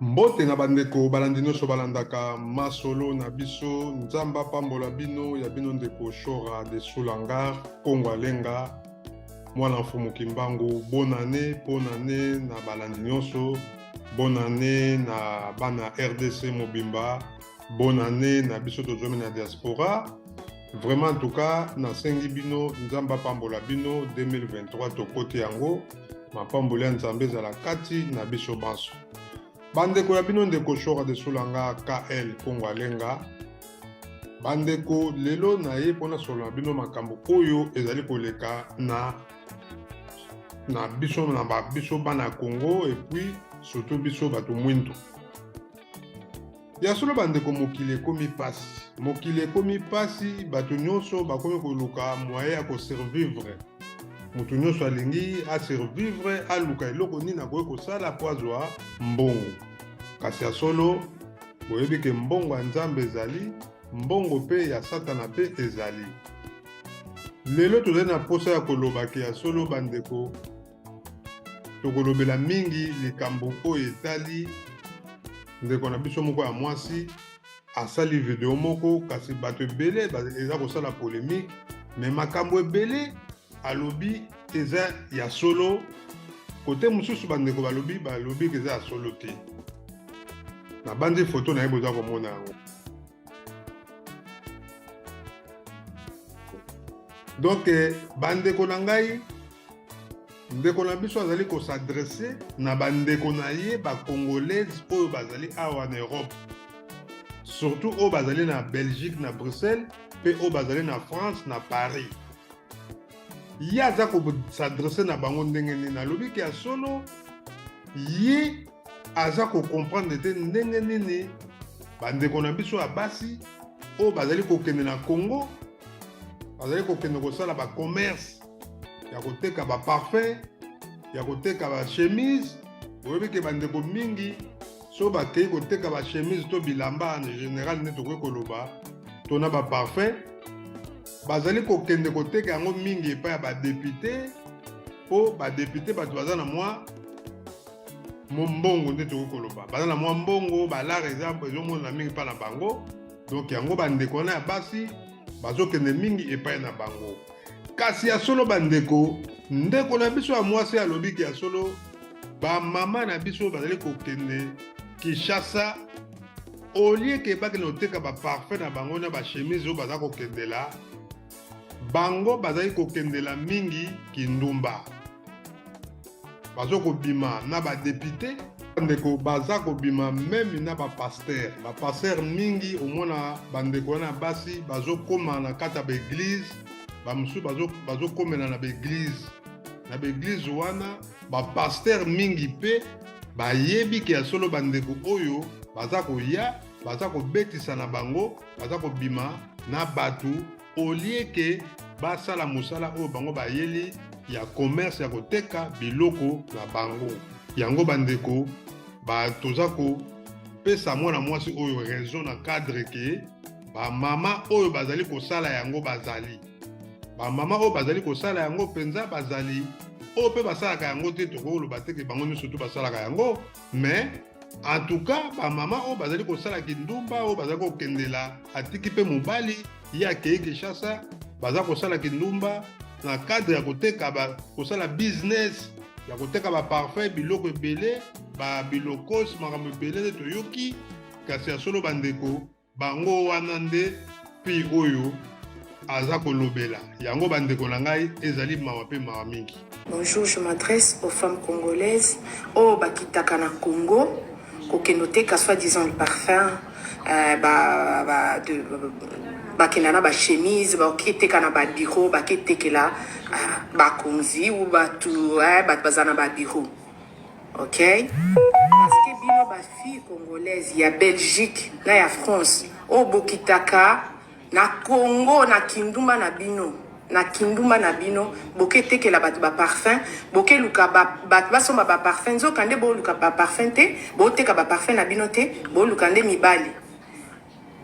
Mbote na bandeko balandi nyonso balandaka masolo na biso nzamba pambola bino ya bino ndeko Shora de Soulangar Kongo Alenga mwana mfumu Kimbangu. Bonne année na balandi nyonso, bonne année na bana RDC Mobimba, bonne année na biso tozomi na diaspora. Vraiment en tout cas na sengi bino nzamba pambola bino 2023 tokoti yango mapambola ya nzambe ezala kati na biso banso. Bandeko ya bino ndeko Shora de Soulangar KL Kongo Alenga, bandeko lelo na ye pona solo na bino makambo oyo ezali koleka na biso bana Congo et puis surtout biso bato mwindu. Ya solo bandeko mokili ekomi pasi, bato nyonso bakomi koluka moyen ya kosurvivre. Mutu nyonso alingi asurvivre aluka eloko nini akoki kosala po azwa mbongo. Kasi ya solo boyebi ke mbongo ya nzambe ezali, mbongo pe ya satana pe ezali. Lelo tozali na posa ya kolobaki ya solo bandeko, tokolobela mingi likambo oyo etali ndeko na biso moko ya mwasi asali video moko, kasi bato ebele eza kosala polémique, me makambo ebele alobi eza ya solo. Kote mosusu bandeko balobi eza ya solo te. Na bandi photo na ye boza komona yango. Donc bandeko na ngai, ndeko na biso azali s'adresser na bandeko na ye ba congolaise oyo bazali awa na Europe, surtout oyo bazali na Belgique na Bruxelles pe oyo bazali na France na Paris. Ye aza s'adresser na bango ndenge nini alobi ke ya solo ye aza comprendre te ndenge nini bandeko na biso ya basi oyo bazali kokende na Congo, bazali kokende kosala ba commerce ya koteka ba parfum, ya koteka ba chemise. Oyebi ke bandeko mingi so bakei koteka ba chemise to bilamba en général ne tokoki koloba tona ba parfum, bazali kokende koteka yango mingi epai ya badepute, po badepute bato baza na mwa mbongo nde tokoki koloba, baza na mwa mbongo, balare ezomona mingi mpa na bango. Donc yango bandeko na ya basi bazokende mingi epai na bango. Kasi ya solo bandeko, ndeko na biso ya mwasi alobi ki ya solo ba mama na biso bazali kokende Kinshasa, olie ke bakende koteka ba parfum na bango na ba chemise oyo baza kokendela, bango bazali kokendela mingi Kindumba. Bazo kobima na ba député, bandeko baza kobima même na ba pasteur mingi. Omona bandeko na basi bazo koma na kata ba église, ba musu bazo komela na ba église. Na ba église wana ba pasteur mingi pe ba yebi ke ya solo bandeko oyo baza koya, baza kobetisa na bango, baza kobima na batu olie ke basala musala oyo bango bayeli ya commerce ya koteka biloko na bango. Yango bandeko toza kopesa mwana mwasi oyo raison na cadre ke ba mama oyo bazali kosala yango bazali, ba mama oyo bazali kosala yango penza bazali, oyo pe basalaka yango te tokoloba te ke bango nyonso tu basalaka yango, mais en tout cas ba mama oyo bazali kosala kindumba, oyo bazali kokendela atiki pe mobali ya akei Kinshasa, baza kosala kindumba na cadre ya koteka kosala business ya koteka ba parfum, biloko ebele, ba bilokos, makambo ebele toyoki. Kasi ya solo bandeko bango wana nde pi oyo aza kolobela yango bandeko na ngai ezali mawa pe mawa mingi. Bonjour, je m'adresse aux femmes congolaises au bakitaka na Congo kokenote soi-disant le parfum bakendana ba chemise bakiteka na ba bureau bakitekela bakonzi ou batu bazana ba bureau. OK? Parce que bino ba fille congolaise ya Belgique na ya France o bokitaka na Congo na kindumba na bino boke tekela bato ba parfum, boke luka bato basomba ba parfum, nzokande bo luka ba parfum te, bo teka ba parfum na bino te, bo lukande mibali.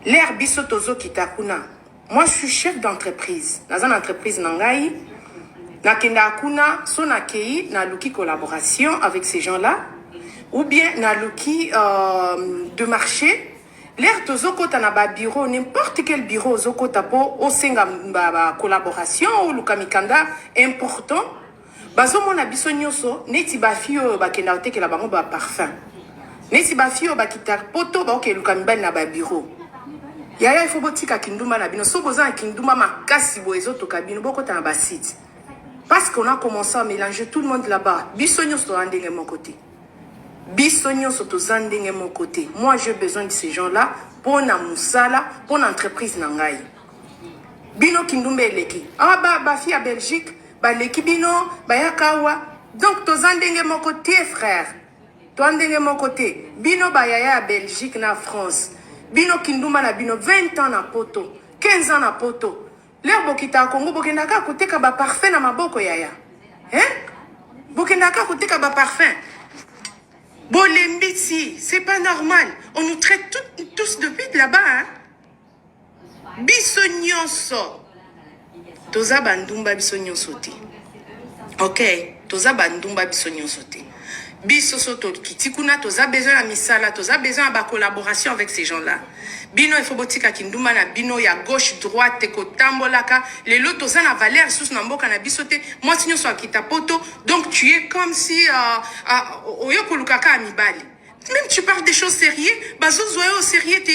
L'air biso tozo kitakuna. Moi je suis chef d'entreprise. Dans une entreprise nangai, na kenda kuna so na kei na luki collaboration avec ces gens-là. ou bien na luki de marché. L'air tozokota na ba bureau, n'importe quel bureau zokota po osenga ba collaboration ou lukamikanda important. Bazomona biso nyoso neti ba fio ba kenda otekela bango ba parfum. Neti ba fio ba kita poto ba oke lukamibali na ba bureau. Yaya il faut botika kinduma na bino. So boza kinduma makasi bo ezotoka bino bokota na ba site. Parce qu'on a commencé à mélanger tout le monde là-bas. Biso nyoso andenge mon côté. Bisogno soto zandenge mon côté. Moi j'ai besoin de ces gens-là pour na musala, pour l'entreprise nangai. Bino kindumbe eleki. Ah ba fi à Belgique, ba leki bino, ba yakawa. Donc to zandenge mon côté frère. To zandenge mon côté. Bino ba yaya à Belgique na France. Bino kinduma na bino 20 ans na poto, 15 ans na poto. L'air bokita Congo bokendaka koteka ba parfum na maboko yaya. Hein? Bokendaka koteka ba parfum. Bolembiti, c'est pas normal. On nous traite tous de vite là-bas. Hein? Bisonyonso. Toza bandumba bisonyonso te. Ok, toza bandumba bisonyonso te. Bisosoto kitikuna, toza besoin de misala, toza besoin de collaboration avec ces gens-là. Bino il faut botika kinduma na bino ya gauche droite ko tambolaka les lots toza na valeur sous na mboka na bisote moi sinyo so akita poto donc tu es comme si oyoko lukaka amibali même tu parles des choses sérieuses bazo zoyo sérieux te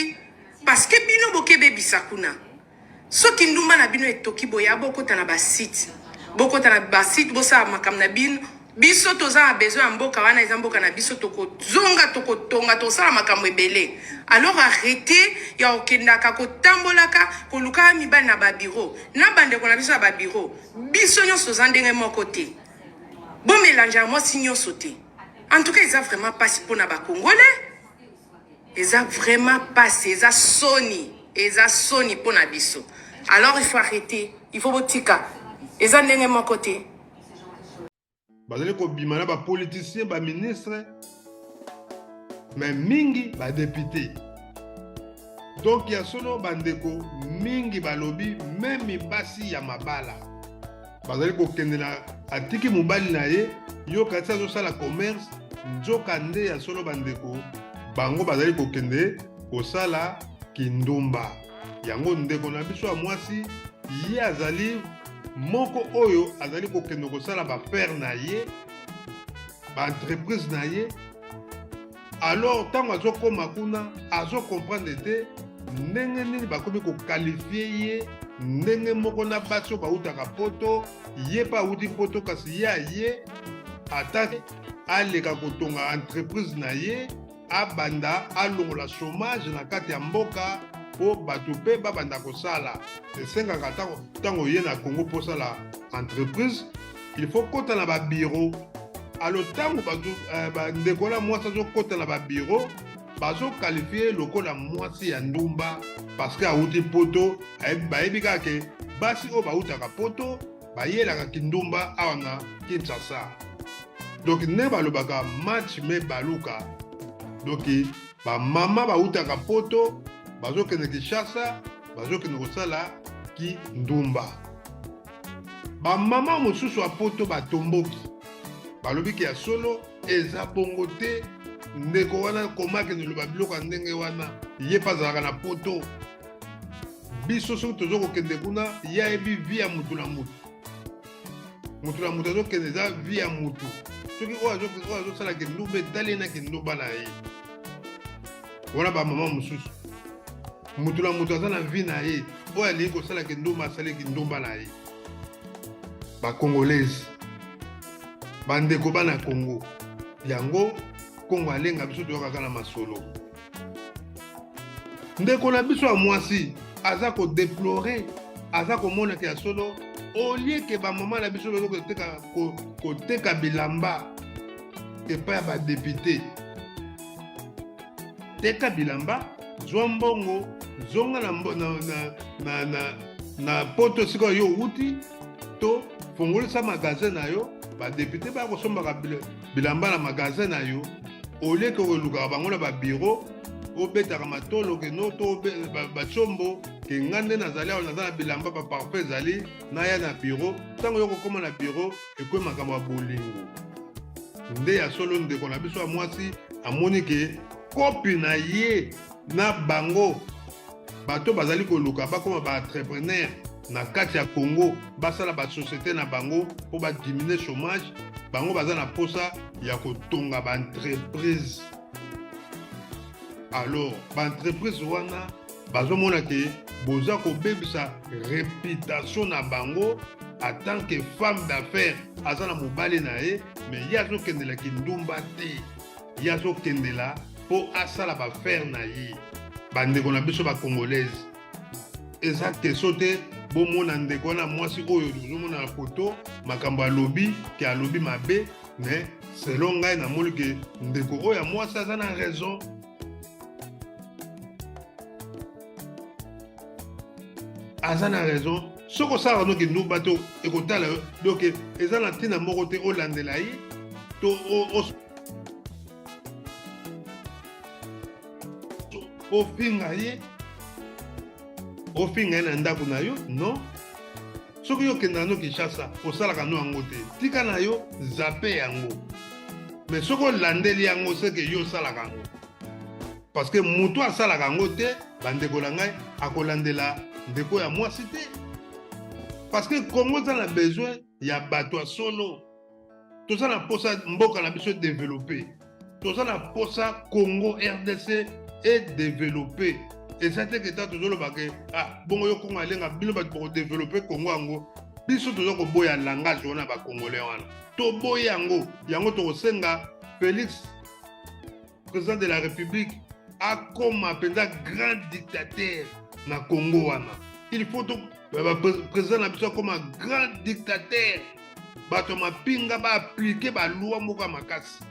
parce que bino bokebe bisakuna so kinduma na bino etoki boya boko ta na ba site bosa makam na bino biso toza a besoin mboka wana eza mboka na biso toko zonga toko tonga tosala makambo ebele. Alors arrêtez ya okendaka ko tambolaka ko luka mibali na ba bureau na bande ko na biso ba bureau biso nyonso zandenge mon côté bon mélange moi sinyo sauté. En tout cas ils ont vraiment passé pour na ba congolais, ils ont vraiment passé, ils ont soni pour na biso. Alors il faut arrêter, il faut botika ils ont ndenge mon côté. Bazali ko bimana ba politicien ba ministre mais mingi ba député. Donc ya solo bandeko mingi balobi même basi ya mabala. Bazali ko kendela atiki mobali na ye yo katsa zo sala commerce nzoka nde ya solo bandeko bango bazali ko kende ko sala kindumba. Yango ndeko na biso ya mwasi ye azali moko oyo azali kokende kosala ba faire na ye ba entreprise na ye. Alors tango azokoma kuna azo comprendre te ndenge nini bakomi ko qualifier ye ndenge moko na baso bautaka poto ye pa uti poto kasi ye atake aleka kotonga entreprise na ye abanda alongola chômage na kati ya mboka po bato pe babanda kosala esengaka ntango ye na Congo posala entreprise il faut kota na ba bureau. Alors ntango bandeko na mwasi azokota na ba bureau bazoqualifie lokola mwasi ya ndumba parce que auti poto bayebi kaka ke basi oyo bautaka poto bayelaka kindumba awa na Kinshasa. Donc nde balobaka match me baluka donc bamama bautaka poto bazokende Kinshasa bazokende kosala kindumba. Bamama mosusu ya poto batomboki balobi ki ya solo eza bongo te ndeko wana komakende loba biloko ya ndenge wana ye pa azalaka na poto. Biso soki tozokokende kuna yayebi vi ya mutu na mutu, mutu na mutu azokende eza vi ya mutu. Soki oyo azosala kindumba etali na kindumba na ye wana bamama mosusu mutu na mutu aza na vi na ye oyo alingi kosala kindumba asali kindumba na ye. Bakongolese bandeko bana Congo yango Congo alenga biso toyokaka na masolo. Ndeko na biso ya mwasi aza kodeplore aza komona ke ya solo olie ke bamama na biso koteka bilamba epai ya badepute. Teka bilamba zwa mbongo zonga na poto sikoyo yo uti to fongolisa magasin na yo badepute bakosombaka bilamba na magasin na yo olie ke olukaka bango na babiro obetaka matolo keno to bachombo ke nga nde nazali awa naza na bilamba baparfum ezali naya na biro ntango yo kokóma na biro ekoyi makambo ya bolingo. Nde ya solo ndeko na biso ya mwasi amoni ke kopi na ye na bango bato bazali koluka bakoma ba entrepreneur na kati ya Congo basala ba société na bango po ba diminuer chômage bango baza na posa ya kotonga ba entreprise. Alors ba entreprise wana bazomona ke boza kobebisa réputation na bango en tant que femme d'affaires aza na mobali na ye mais ye azokendela kindumba te ye azokendela mpo asala bafere na ye bandeko na biso bacongolaise eza keso te bomona ndeko wana mwasi oyo tozomona na foto makambo alobi ke alobi mabe mais selon ngai namoni ke ndeko oyo ya mwasi aza na raison. Aza na raison soko sala no kindu bato ekotala donc eza na ntina moko te olandela ye to ofinga ye na ndako na yo non soki yo okendaka no Kinshasa osalaka no yango te tika na yo zape yango mais soki olandeli yango seke yo osalaka yango parce que moto asalaka yango te bandeko na ngai akolandela ndeko ya mwasi te parce que Congo eza na besoin ya bato ya solo toza na posa mboka na biso développé toza na posa Congo RDC et développé eza te ke ta tozoloba ke bongo yo Congo alenga bino bato bakodéveloppe Congo yango biso toza koboya langage wana bacongolais wana toboya yango tokosenga Félix président de la République akoma mpenza grand dictateur na Congo wana il faut to président na biso comme un grand dictateur bato mapinga ba appliquer ba loi moko makasi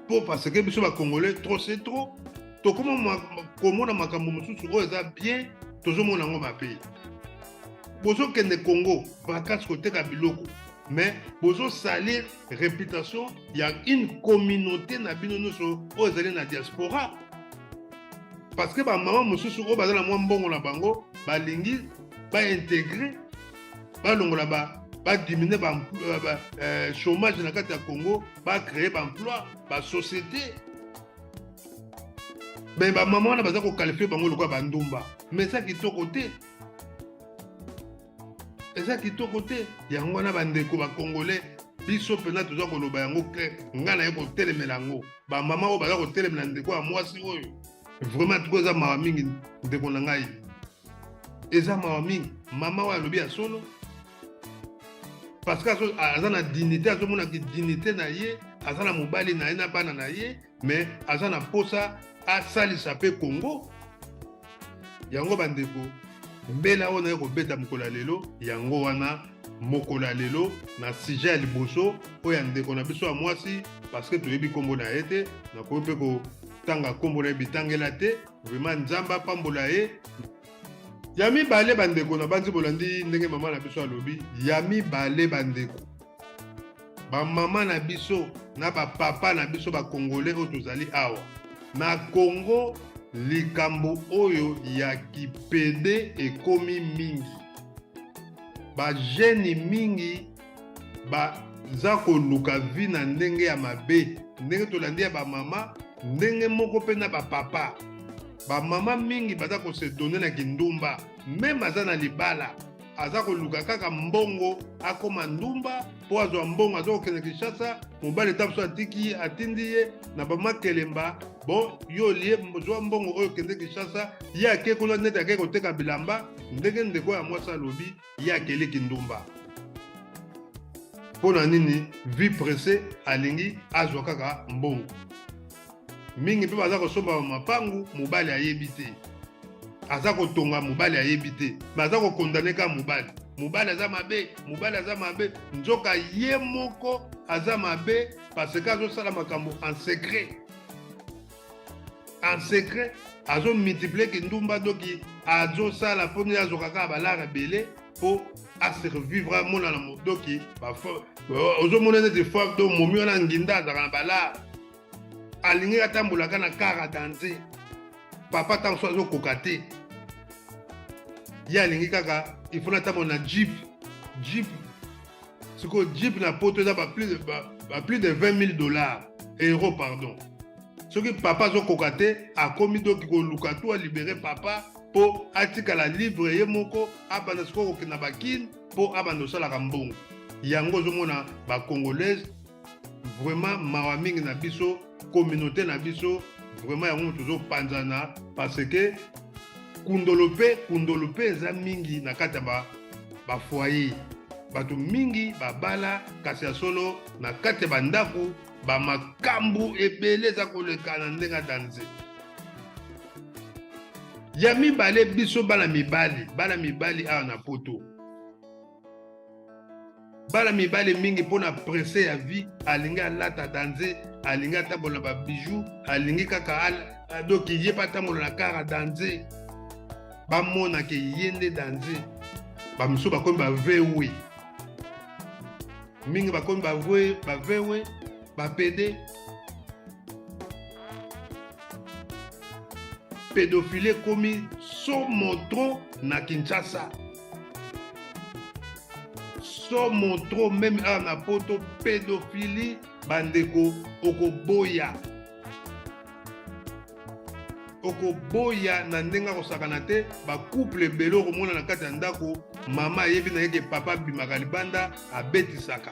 pour parce que biso ba congolais trop c'est trop to komona makambo mosusu oyo eza bien tozomona ngo mabe bozokende Congo vacances koteka biloko mais bozo salir réputation ya une communauté na bino nyonso oyo ezali na diaspora parce que bamama mosusu oyo baza na mwa mbongo na bango balingi baintégrer balongola badimine chômage na kati ya Congo bacréer baemploi basociété mais bamama wana baza kokalifie bango lokola bandumba mais eza kitoko te yango wana bandeko bacongolais biso mpena toza koloba yango clair ngai naye kotelemela yango bamama oyo baza kotelemela ndeko ya mwasi oyo vraiment tuko eza mawa mingi ndeko na ngai eza mawa mingi mama oyo alobi ya solo parce que aza na dignité azomonaki dignité na ye aza na mobali na ye na bana na ye mais aza na posa asalisa mpe Congo yango bandeko mbela oyo naye kobeta mokolo ya lelo yango wana mokolo ya lelo na sujet ya liboso oyo ya ndeko na biso ya mwasi parce que toyebi nkombo na ye te nakoki mpe kotanga nkombo na ye bitangela te vraiment nzambe apambola ye ya mibale bandeko na banzi bolandi ndenge mama na biso alobi ya mibale bandeko bamama na biso na bapapa na biso bacongolais oyo tozali awa na Congo likambo oyo ya kipede ekomi mingi bajeni mingi baza koluka vi na ndenge ya mabe ndenge tolandi ya bamama ndenge moko mpe na bapapa bamama mingi baza kosedone na kindumba meme aza na libala aza koluka kaka mbongo akoma ndumba mpo azwa mbongo aza kokende Kinshasa mobali ta biso atindi ye na bamakelemba bon yo lie zwa mbongo oyo kende Kinshasa ye ake kuna neti ake koteka bilamba ndenge ndeko ya mwasi alobi ye akeli kindumba mpo na nini vie presse alingi azwa kaka mbongo mingi mpe baza kosomba mapangu mobali ayebi te aza kotonga mobali ayebi te me aza kokondane ka mobali aza mabe nzoka ye moko aza mabe parce que azosala makambo en secret azomultiplie kindumba doki azosala mponi azoka kaka balara ebele mpo asurvivre amonana modoki ozomona neti fo do momi wana nginda azalaka na balara alingi atambolaka na kara danse papa ntango so azokoka te ye alingi kaka ifo natambola na jeep sikoyo jeep na poto eza plus de $20,000 euro pardon soki papa azokoka te akomi doki koluka to alibere papa mpo atikala libre ye moko abanda sikoyo kokenda bakine mpo abanda osalaka mbongo yango ozomona bacongolaise vraiment mawa mingi na biso communauté na biso vraiment yango tozopanzana parce que kundolo mpe eza mingi na kati ya bafoyer bato mingi babala kasi ya solo na kati ya bandako bamakambu ebele eza koleka na ndenge ya danse ya mibale biso bana mibali awa na poto bana mibali mingi mpona presse ya vie alingi alata danse alingi atambola babiju alingi kaka doki ye mpe atambola na kara danse bamonake ye nde danse bamisu bakomi bavewe mingi bakomi bavewe bapede pédophile komi somotro na Kinshasa somotro même awa na poto pédophilie bandeko okoboya na ndenge akosakana te bacouple ebele okomona na kati ya ndako mama ayebi na yeke papa abimaka libanda abetisaka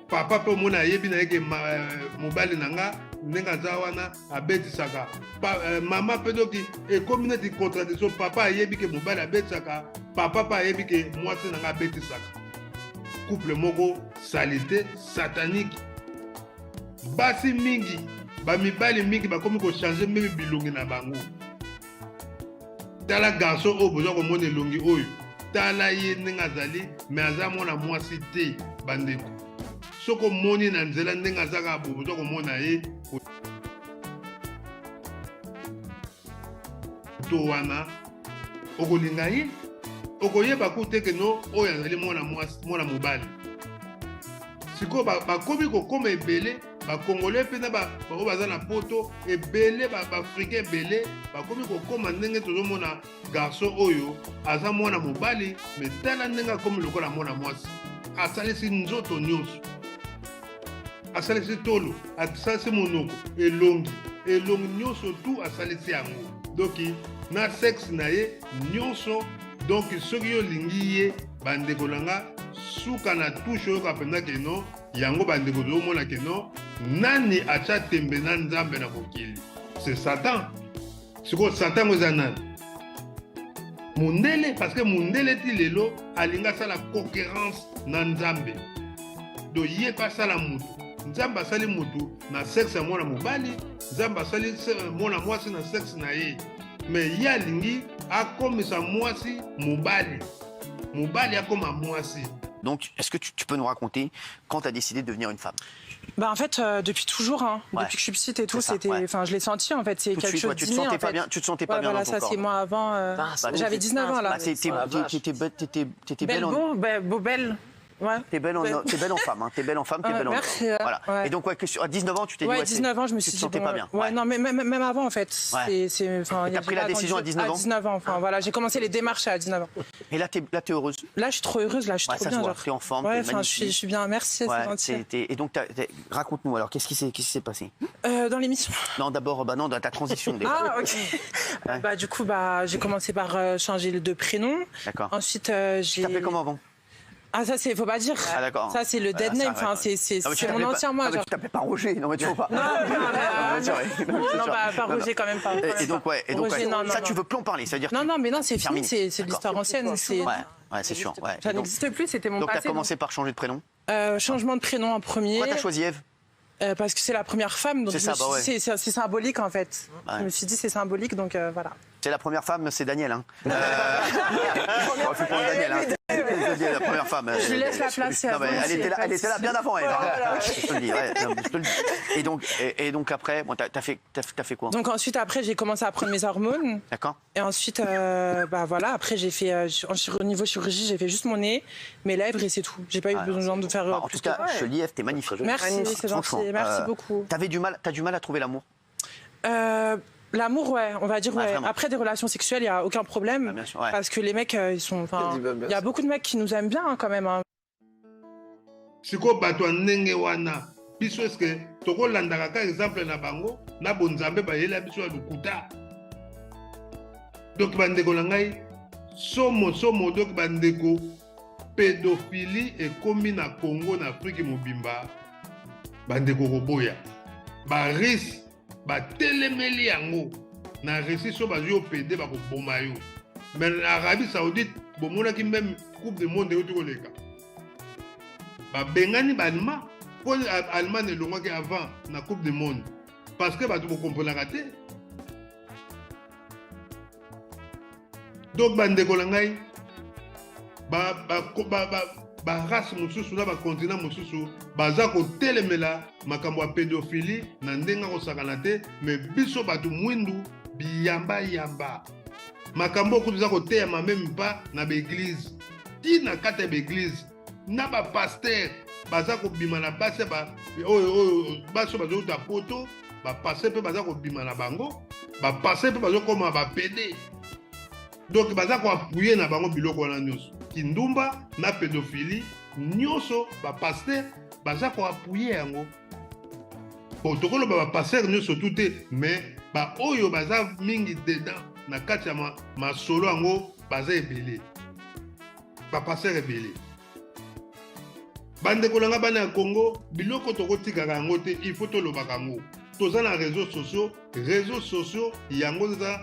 papa mpe omona ayebi na yeke mobali na nga ndenge aza wana abetisaka mama mpe doki ekomi neti contradiction papa ayebi ke mobali abetisaka papa mpe ayebi ke mwasi na nga abetisaka couple moko salite satanique basi mingi bamibali mingi bakomi kochange meme bilongi na bango tala garçon oyo bozwa komona elongi oyo tala ye ndenge azali me aza mwana mwasi te bandeko soki omoni na nzela ndenge azaka bozwa komona ye to wana okolinga ye okoyeba ku te keno oyo azali mwana mobali sikoyo bakomi kokoma ebele bakongolais mpe na bango baza na poto ebele baafrikain ebele bakomi kokoma ndenge tozomona garçon oyo aza mwana mobali me tala ndenge akomi lokola mwana mwasi asalisi nzoto nyonso asalisi tolo asalisi monoko elongi nyonso tu asalisi yango doki na sexe na ye nyonso donc soki olingi ye bandeko na nga suka na tushe oyoka mpenza keno yango bandeko tozomona keno nani atya tembe na nzambe na mokili c'est satan sikoyo satan ngo eza nani mundele parce que mundele ti lelo alingi asala concurrence na nzambe do ye mpe asala mutu nzambe asali mutu na sexe ya mwana mobali nzambe asali mwana mwasi na sexe na ye me ye alingi akomisa mwasi mobali akoma mwasi. Donc, est-ce que tu peux nous raconter quand tu as décidé de devenir une femme? Bah en fait, depuis toujours, hein, Ouais. depuis que je suis petite et tout, C'est ça, c'était, ouais. enfin, je l'ai senti en fait, c'est Tout de quelque suite, chose ouais, tu te d'inné, sentais en pas fait. bien, tu te sentais pas bien Voilà, dans ton ça corps. c'est moi avant. J'avais 19 ans là. Bah, t'étais belle en... Belle. Ouais. T'es belle en femme, hein. T'es belle en femme, t'es belle en merci, homme. Voilà. ouais. Et donc, ouais, à 19 ans, tu t'es dit... Ouais, 19 ans, je me suis tu dit. te sentais bon, pas bien. Ouais, non, mais même avant, en fait. Ouais. Enfin, Et t'as pris la décision à 19 ans? À 19 ans, enfin, voilà. J'ai commencé les démarches à 19 ans. Et là, t'es heureuse? Là, je suis trop heureuse, là, je suis Ouais, trop ça bien. se voit, Genre. t'es en forme, Ouais, t'es enfin, magnifique. je suis bien, merci, Ouais, c'est gentil. et donc, raconte-nous alors, qu'est-ce qui s'est passé? Dans l'émission. Non, d'abord, dans ta transition. Ah, ok. Ouais. Bah, du coup, j'ai commencé par changer de prénom. D'accord. Ensuite, Tu t'appelais comment avant? Ah, ça, faut pas dire. Ah, d'accord. Ça, c'est le dead name. Enfin, c'est mon ancien moi. Tu t'appelais pas Roger, non, mais tu vois pas. Non, pas Roger quand même pas. Et donc, Roger, non, ça, non, tu non. veux plus en parler, c'est-à-dire. Non, mais non, c'est fini, terminé. c'est de l'histoire ancienne. Ouais, c'est sûr. Ouais. Ça n'existe plus, c'était mon Donc, tu as passé. commencé par changer de prénom. Changement de prénom en premier. Pourquoi tu as choisi Ève? Parce que c'est la première femme, donc C'est ça, bah ouais. c'est symbolique en fait. Ouais. Je me suis dit c'est symbolique, donc voilà. C'est la première femme, c'est Daniel. Hein. Il faut prendre Daniel. Hein. C'est la première femme. Je lui laisse la place. Non, mais elle était là bien avant Ève. Hein. Je te le dis. Ouais, je te le dis. Et donc après, bon, t'as fait quoi? Donc ensuite après j'ai commencé à prendre mes hormones. D'accord. Et ensuite voilà, après j'ai fait au niveau chirurgie, j'ai fait juste mon nez, mes lèvres et c'est tout. J'ai pas eu besoin de faire. En tout cas, je te le dis, Ève, t'es magnifique. Merci, c'est gentil. Merci beaucoup. T'as du mal à trouver l'amour? L'amour, ouais, on va dire, ouais. Vraiment. Après, des relations sexuelles, il n'y a aucun problème. Ah, bien sûr, ouais. Parce que les mecs, ils sont. Il y a beaucoup de mecs qui nous aiment bien, hein, quand même. Hein. sikoyo bato ya ndenge wana biso eske tokolandaka ka exemple na bango na bonzambe bayela biso ya lokuta. Donc bandeko na ngai somo donc bandeko pédophilie ekomi na Congo na Afrique mobimba bandeko koboya baris batelemeli yango na récit so bazwi opede bakoboma yo. Mais l'Arabie Saoudite bomonaki même coupe du monde oyo tikoleka babengani balma po Allemagne elongwaki avant na coupe du monde parce que bato bokomponaka te. Donc bandeko na ngai barace mosusu na bacontinent mosusu baza kotelemela makambo ya pédophilie na ndenge akosakana te. Mais biso bato mwindu biyamba makambo okuti eza koteyama meme mpa na baeglise ti na kati ya baeglise na bapaster baza kobima na basi oyo basi oyo bazouta poto bapaster mpe baza kobima na bango bapaster mpe bazokoma bapede. Donc baza koapuye na bango biloko wana nyonso kindumba na pédophilie nyonso bapaster baza koapuye yango. Bon tokoloba bapaster nyonso tu te mais baoyo baza mingi dedans na kati ya masolo yango baza ebele bapaster ebele. Bandeko na nga bana ya Congo biloko tokotikaka yango te il faut tolobaka yango. Toza na réseaux sociaux yango eza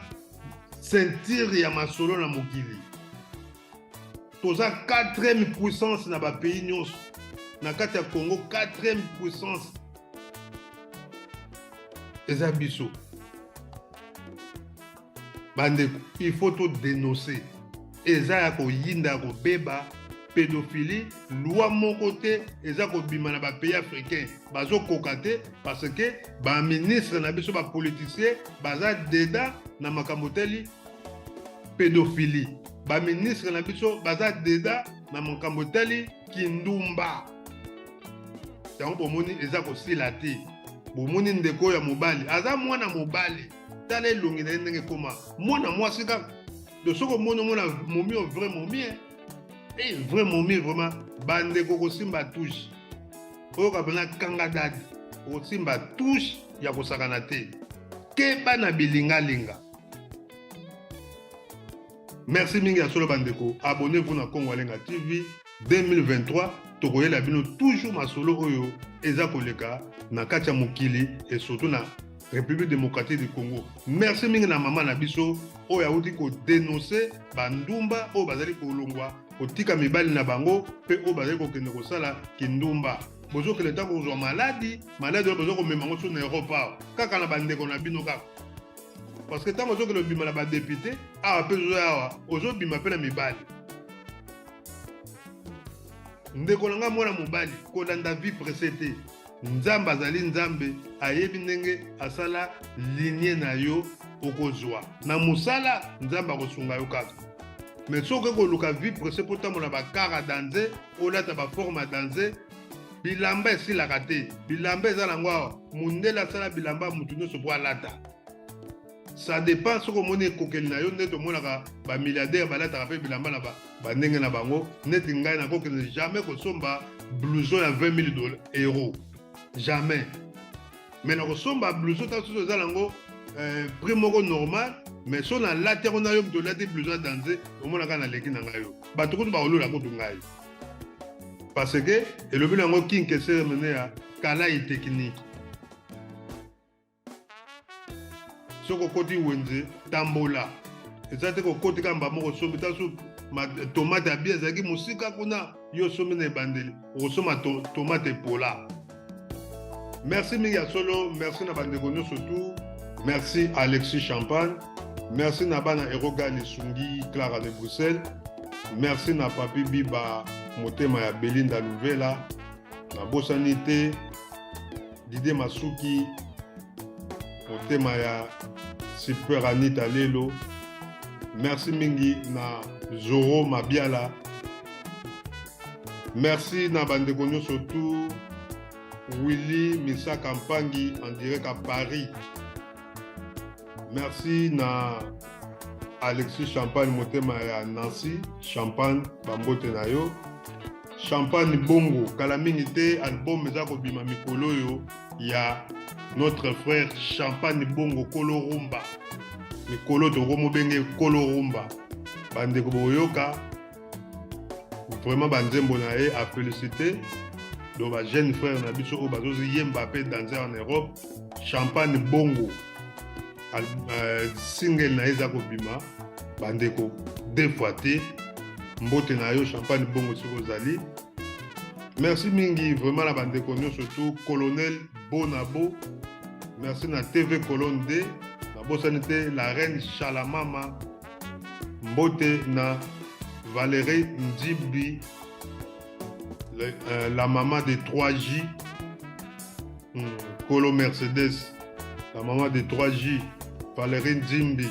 ceinture ya masolo na mokili. Toza 4e puissance na bapays nyonso na kati ya Congo 4e puissance eza biso. Bandeko il faut to dénoncer eza ya koyinda ya kobeba pédophilie loi moko te eza kobima na bapays africain bazokoka te parce que baministre na biso bapoliticien baza deda na makambo teli pédophilie. Baministre na biso baza deda na makambo teli kindumba. Yango bomoni eza kosila te. Bomoni ndeko ya mobali aza mwana mobali tala elongi na ye ndenge koma mwana mwasi kaka de soko mona momi o vrai momi vrai momi vraiment bandeko kosimba touche oyo kabena kanga dadi kosimba touche ya kosakana te keba na bilingalinga. Merci mingi ya solo bandeko, abonnez-vous na Congo Alenga TV 2023 tokoyela bino toujours masolo oyo eza koleka na kati ya mokili et surtout na République démocratique du Congo. Merci mingi na mama na biso oyo auti ko dénoncer bandumba oyo bazali kolongwa kotika mibali na bango pe oyo bazali kokende kosala kindumba. Bozo ke leta kozwa maladi oyo bozo komema ngo sur na aéroport kaka na bandeko na bino kaka. Parce que tant que le bima na ba député a peu awa ozo bima pe na mibali. Ndeko nanga mwana mobali kolanda vie précédée. Nzambe azali nzambe ayebi ndenge asala lignée na yo okozwa. Na musala nzambe akosunga yo kaka. Mais soki koluka vie précédée po tambola ba kara danse olata ba forme danse bilamba esilaka te. Bilamba eza nango awa mundela asala bilamba mutu nyonso po alata. Ça dépend ce que mon ekokeli na yo nde tomonaka ba milliardaire balataka pe bilamba na ba ndenge na bango neti ngai na kokeli jamais kosomba blouson ya 20 000 euros jamais. Mais na kosomba blouson ta soso za lango prix moko normal mais so na late on a yo to late blouson danse omonaka na leki na ngai yo bato ko ba olola ko ngai parce que elobi nango kinke cérémonie ya kalai technique. Soko koti wenze tambola ezate ko koti kamba moko sombi tasu tomate abia zaki musika kuna yo sombi na bandeli osoma tomate pola. Merci mingi solo, merci na bandeko nyo surtout, merci Alexis Champagne, merci na bana Eroga Lisungi Clara de Bruxelles, merci na Papi Biba motema ya Belinda Louvela, na Bosanité Didier Masuki motema ya Super Anita Lelo. Merci mingi na Zoro Mabiala. Merci na bandeko nyo surtout Willy Missa Kampangi en direct à Paris. Merci na Alexis Champagne motema ya Nancy Champagne bambote na yo. Champagne Bongo kala mingi te album eza kobima mikolo oyo ya notre frère Champagne Bongo Kolo Rumba mikolo tokomobenge Kolo Rumba bandeko boyoka vraiment banzembo na ye a félicité donc ba jeune frère na biso oyo bazozi yemba pe danser en Europe Champagne Bongo single na ye eza kobima bandeko deux fois te mbote na yo Champagne Bongo soki ozali merci mingi vraiment na bandeko nyonso surtout colonel Bonabo merci na TV Colonne D na bosani te la reine Chalamama mbote na Valérie Ndjibi la maman de 3J Colo Mercedes la maman de 3J Valérie Ndjimbi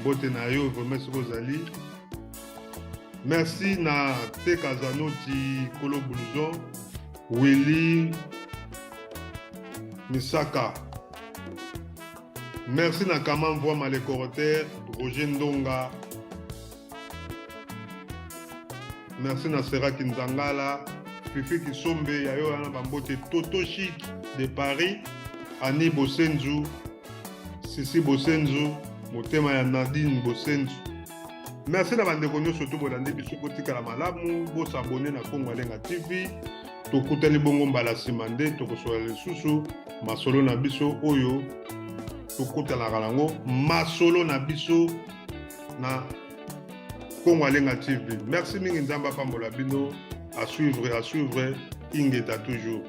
mbote na yo vraiment soki ozali merci na Teka Zanoti Kolo Blouson Willy Misaka merci na Kaman Voix Malekoroter Roger Ndonga merci na Seraki Nzangala Fifi Kisombe yayo na bambote Toto Chic de Paris Annie Bosenzu Sisi Bosenzu motema ya Nadine Bosenzu merci na bandeko nyonso surtout bolandi biso kotikala malamu bosabone na Congo Alenga TV tokutani bongo mbala nsima nde tokosola lisusu masolo na biso oyo tokutanaka nango masolo na biso na Congo Alenga TV merci mingi nzambe apambola bino à suivre Ingeta toujours